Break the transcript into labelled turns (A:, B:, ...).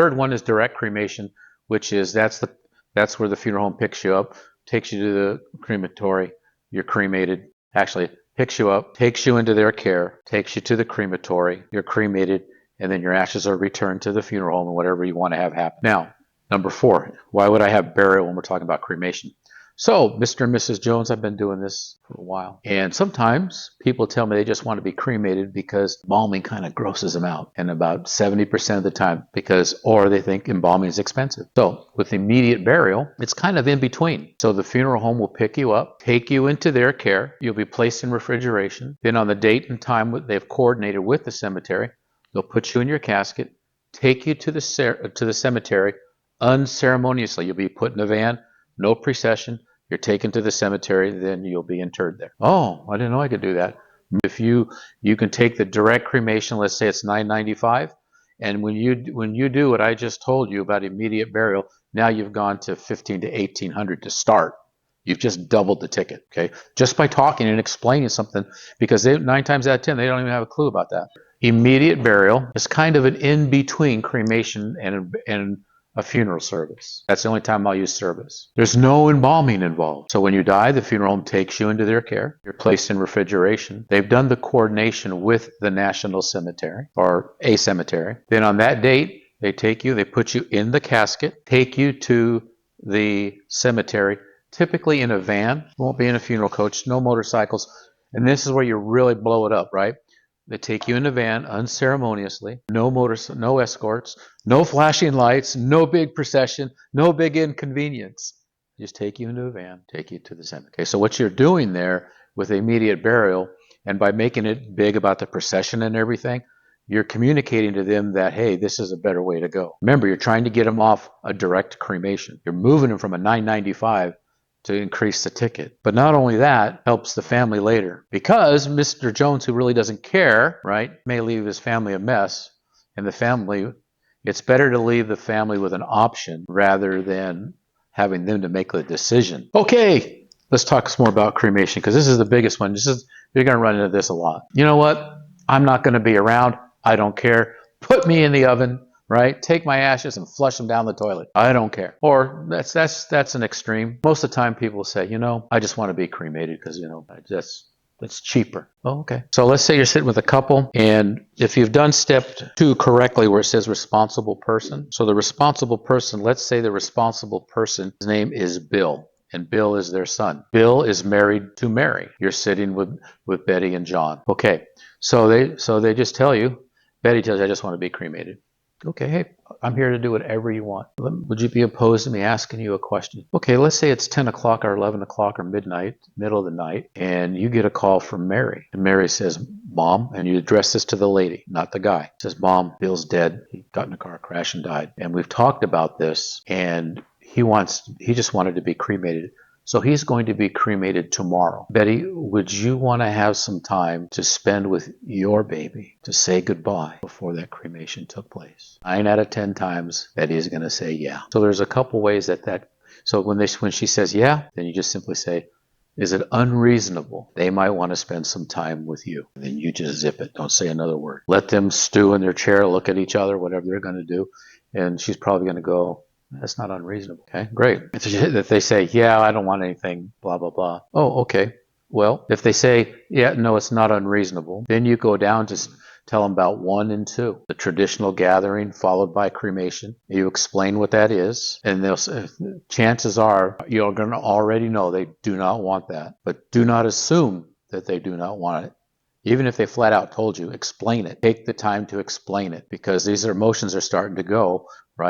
A: Third one is direct cremation, which is that's where the funeral home picks you up, takes you to the crematory, you're cremated. Actually, picks you up, takes you into their care, takes you to the crematory, you're cremated, and then your ashes are returned to the funeral home and whatever you want to have happen. Now, number 4, why would I have burial when we're talking about cremation? So, Mr. and Mrs. Jones, I've been doing this for a while. And sometimes people tell me they just want to be cremated because embalming kind of grosses them out. And about 70% of the time, or they think embalming is expensive. So, with immediate burial, it's kind of in between. So, the funeral home will pick you up, take you into their care. You'll be placed in refrigeration. Then on the date and time they've coordinated with the cemetery, they'll put you in your casket, take you to the cemetery unceremoniously. You'll be put in a van, no procession. You're taken to the cemetery, then you'll be interred there. Oh, I didn't know I could do that. If you can take the direct cremation, let's say it's $9.95, and when you do what I just told you about immediate burial, now you've gone to $1,500 to $1,800 to start. You've just doubled the ticket, okay? Just by talking and explaining something, because 9 times out of 10, they don't even have a clue about that. Immediate burial is kind of an in-between cremation and a funeral service. That's the only time I'll use service. There's no embalming involved. So when you die, the funeral home takes you into their care. You're placed in refrigeration. They've done the coordination with the National Cemetery or a cemetery. Then on that date, they put you in the casket, take you to the cemetery, typically in a van. Won't be in a funeral coach, no motorcycles. And this is where you really blow it up, right? They take you in a van unceremoniously, no escorts, no flashing lights, no big procession, no big inconvenience. Just take you into a van, take you to the cemetery. Okay, so what you're doing there with immediate burial, and by making it big about the procession and everything, you're communicating to them that, hey, this is a better way to go. Remember, you're trying to get them off a direct cremation. You're moving them from a $9.95 to increase the ticket. But not only that, helps the family later. Because Mr. Jones, who really doesn't care, right, may leave his family a mess. And the family, it's better to leave the family with an option rather than having them to make the decision. Okay, let's talk some more about cremation, because this is the biggest one. You're going to run into this a lot. You know what? I'm not going to be around. I don't care. Put me in the oven. Right? Take my ashes and flush them down the toilet. I don't care. Or that's an extreme. Most of the time people say, I just want to be cremated because, that's cheaper. Oh, okay. So let's say you're sitting with a couple, and if you've done step 2 correctly where it says responsible person, so the responsible person, let's say the responsible person's name is Bill, and Bill is their son. Bill is married to Mary. You're sitting with Betty and John. Okay. So they just tell you, Betty tells you, I just want to be cremated. Okay, hey, I'm here to do whatever you want. Would you be opposed to me asking you a question? Okay, let's say it's 10 o'clock or 11 o'clock or midnight, middle of the night, and you get a call from Mary. And Mary says, Mom, and you address this to the lady, not the guy. Says, Mom, Bill's dead. He got in a car crash and died. And we've talked about this, and he just wanted to be cremated. So he's going to be cremated tomorrow. Betty, would you want to have some time to spend with your baby to say goodbye before that cremation took place? 9 out of 10 times, Betty is going to say yeah. So there's a couple ways so when she says yeah, then you just simply say, is it unreasonable? They might want to spend some time with you. And then you just zip it. Don't say another word. Let them stew in their chair, look at each other, whatever they're going to do. And she's probably going to go, that's not unreasonable. Okay, great. If they say, yeah, I don't want anything, blah, blah, blah. Oh, okay. Well, if they say, yeah, no, it's not unreasonable, then you go down to tell them about 1 and 2, the traditional gathering followed by cremation. You explain what that is, and chances are you're going to already know they do not want that. But do not assume that they do not want it. Even if they flat out told you, explain it. Take the time to explain it, because these emotions are starting to go, right?